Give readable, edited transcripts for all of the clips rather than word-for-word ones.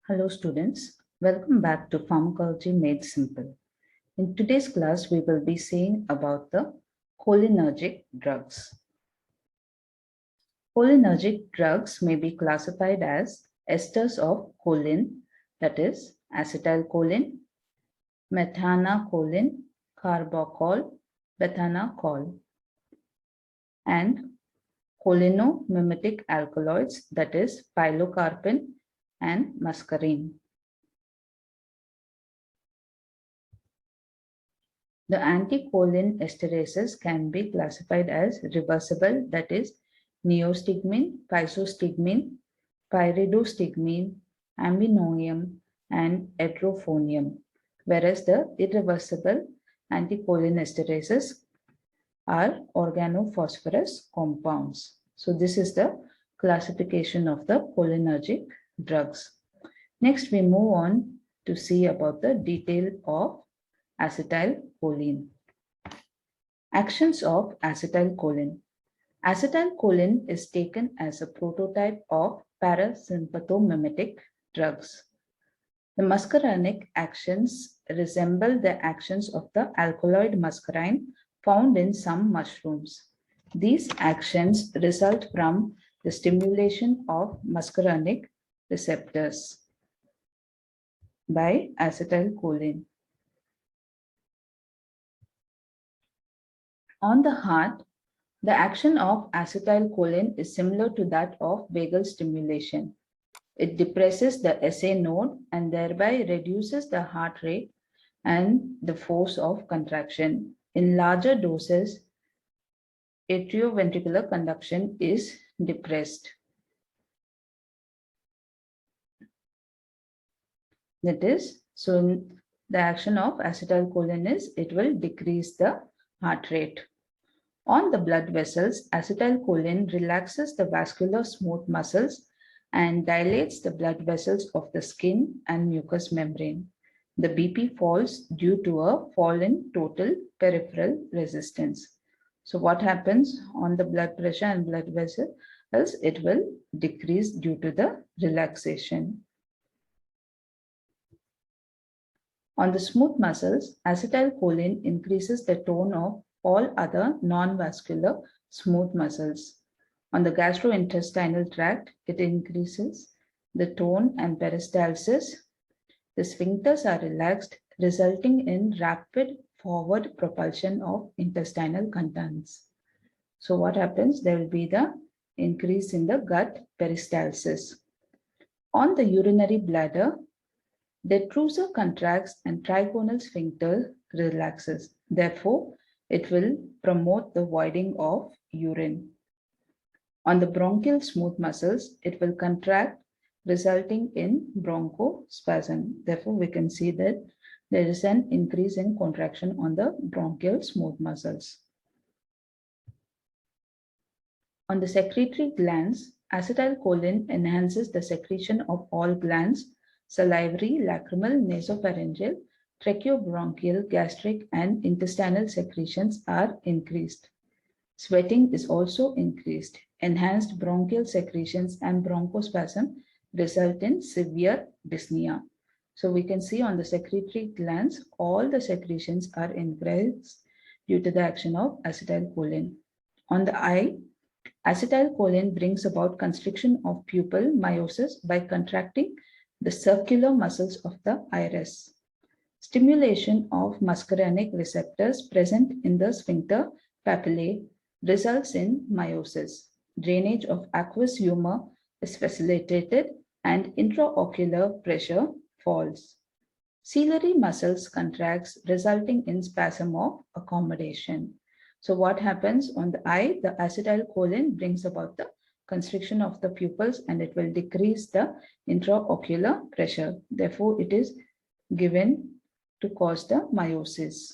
Hello students, welcome back to Pharmacology Made Simple. In today's class, we will be seeing about the cholinergic drugs. Cholinergic drugs may be classified as esters of choline, that is acetylcholine, methanocholine, carbachol, bethanachol, and cholinomimetic alkaloids, that is pilocarpine and muscarine. The anticholine esterases can be classified as reversible, that is neostigmine, physostigmine, pyridostigmine, aminoium, and edrophonium, whereas the irreversible anticholine esterases are organophosphorus compounds. So this is the classification of the cholinergic drugs. Next, we move on to see about the detail of acetylcholine. Actions of acetylcholine. Acetylcholine is taken as a prototype of parasympathomimetic drugs. The muscarinic actions resemble the actions of the alkaloid muscarine found in some mushrooms. These actions result from the stimulation of muscarinic receptors by acetylcholine. On the heart, the action of acetylcholine is similar to that of vagal stimulation. It depresses the SA node and thereby reduces the heart rate and the force of contraction. In larger doses, atrioventricular conduction is depressed. That is, so the action of acetylcholine is it will decrease the heart rate. On the blood vessels, acetylcholine relaxes the vascular smooth muscles and dilates the blood vessels of the skin and mucous membrane. The BP falls due to a fall in total peripheral resistance. So what happens on the blood pressure and blood vessels? It will decrease due to the relaxation. On the smooth muscles, acetylcholine increases the tone of all other non-vascular smooth muscles. On the gastrointestinal tract, it increases the tone and peristalsis. The sphincters are relaxed, resulting in rapid forward propulsion of intestinal contents. So what happens? There will be the increase in the gut peristalsis. On the urinary bladder, detrusor contracts and trigonal sphincter relaxes. Therefore, it will promote the voiding of urine. On the bronchial smooth muscles, it will contract, resulting in bronchospasm. Therefore, we can see that there is an increase in contraction on the bronchial smooth muscles. On the secretory glands, acetylcholine enhances the secretion of all glands, salivary, lacrimal, nasopharyngeal, tracheobronchial, gastric, and intestinal secretions are increased. Sweating is also increased. Enhanced bronchial secretions and bronchospasm result in severe dyspnea. So we can see on the secretory glands, all the secretions are increased due to the action of acetylcholine. On the eye, acetylcholine brings about constriction of pupil miosis by contracting the circular muscles of the iris. Stimulation of muscarinic receptors present in the sphincter papillae results in miosis. Drainage of aqueous humor is facilitated and intraocular pressure falls. Ciliary muscles contracts, resulting in spasm of accommodation. So what happens on the eye? The acetylcholine brings about the constriction of the pupils and it will decrease the intraocular pressure. Therefore, it is given to cause the miosis.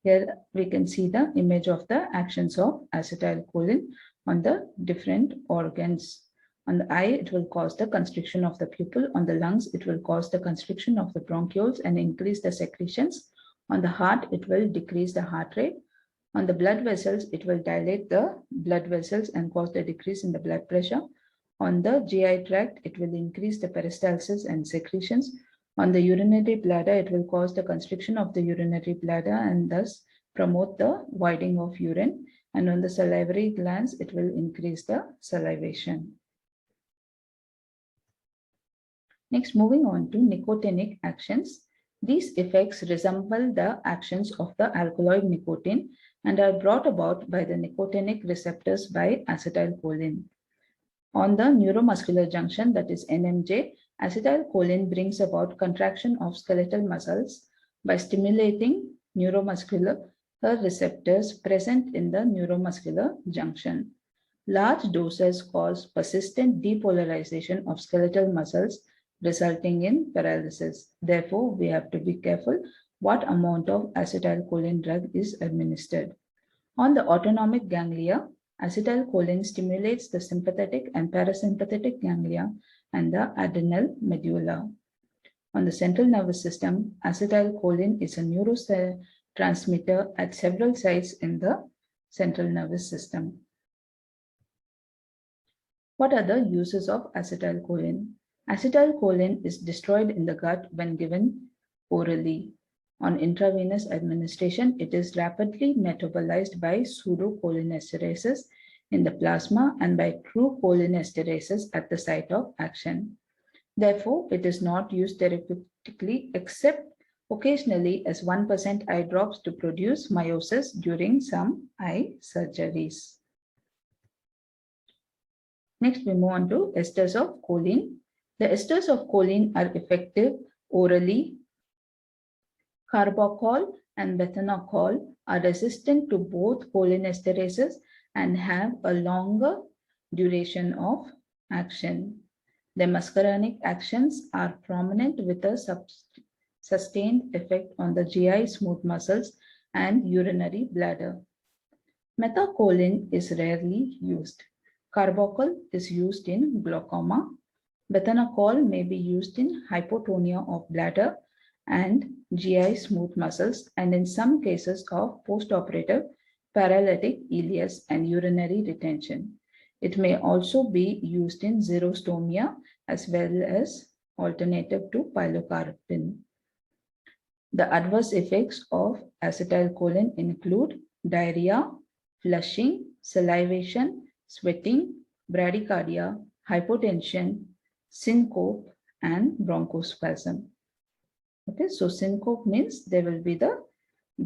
Here we can see the image of the actions of acetylcholine on the different organs. On the eye, it will cause the constriction of the pupil. On the lungs, it will cause the constriction of the bronchioles and increase the secretions. On the heart, it will decrease the heart rate. On the blood vessels, it will dilate the blood vessels and cause the decrease in the blood pressure. On the GI tract, it will increase the peristalsis and secretions. On the urinary bladder, it will cause the constriction of the urinary bladder and thus promote the voiding of urine. And on the salivary glands, it will increase the salivation. Next, moving on to nicotinic actions. These effects resemble the actions of the alkaloid nicotine and are brought about by the nicotinic receptors by acetylcholine. On the neuromuscular junction, that is NMJ, acetylcholine brings about contraction of skeletal muscles by stimulating neuromuscular receptors present in the neuromuscular junction. Large doses cause persistent depolarization of skeletal muscles, resulting in paralysis. Therefore, we have to be careful what amount of acetylcholine drug is administered. On the autonomic ganglia, acetylcholine stimulates the sympathetic and parasympathetic ganglia and the adrenal medulla. On the central nervous system, acetylcholine is a neurotransmitter at several sites in the central nervous system. What are the uses of acetylcholine? Acetylcholine is destroyed in the gut when given orally. On intravenous administration, it is rapidly metabolized by pseudocholinesterases in the plasma and by true cholinesterases at the site of action. Therefore, it is not used therapeutically except occasionally as 1% eye drops to produce meiosis during some eye surgeries. Next, we move on to esters of choline. The esters of choline are effective orally. Carbachol and methanocol are resistant to both cholinesterases and have a longer duration of action. The muscarinic actions are prominent with a sustained effect on the GI smooth muscles and urinary bladder. Methacholine is rarely used. Carbachol is used in glaucoma. Methanocol may be used in hypotonia of bladder and GI smooth muscles, and in some cases of postoperative paralytic ileus and urinary retention. It may also be used in xerostomia as well as alternative to pilocarpine. The adverse effects of acetylcholine include diarrhea, flushing, salivation, sweating, bradycardia, hypotension, syncope, and bronchospasm. Okay, so syncope means there will be the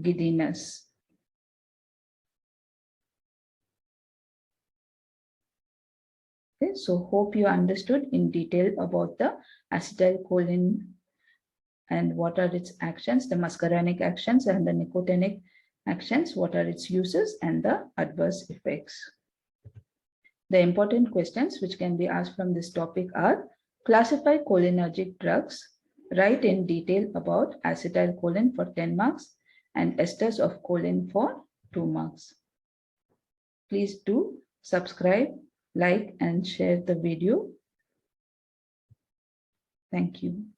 giddiness. Okay, so hope you understood in detail about the acetylcholine and what are its actions, the muscarinic actions and the nicotinic actions, what are its uses and the adverse effects. The important questions which can be asked from this topic are: classify cholinergic drugs, write in detail about acetylcholine for 10 marks and esters of choline for 2 marks. Please do subscribe, like and share the video. Thank you.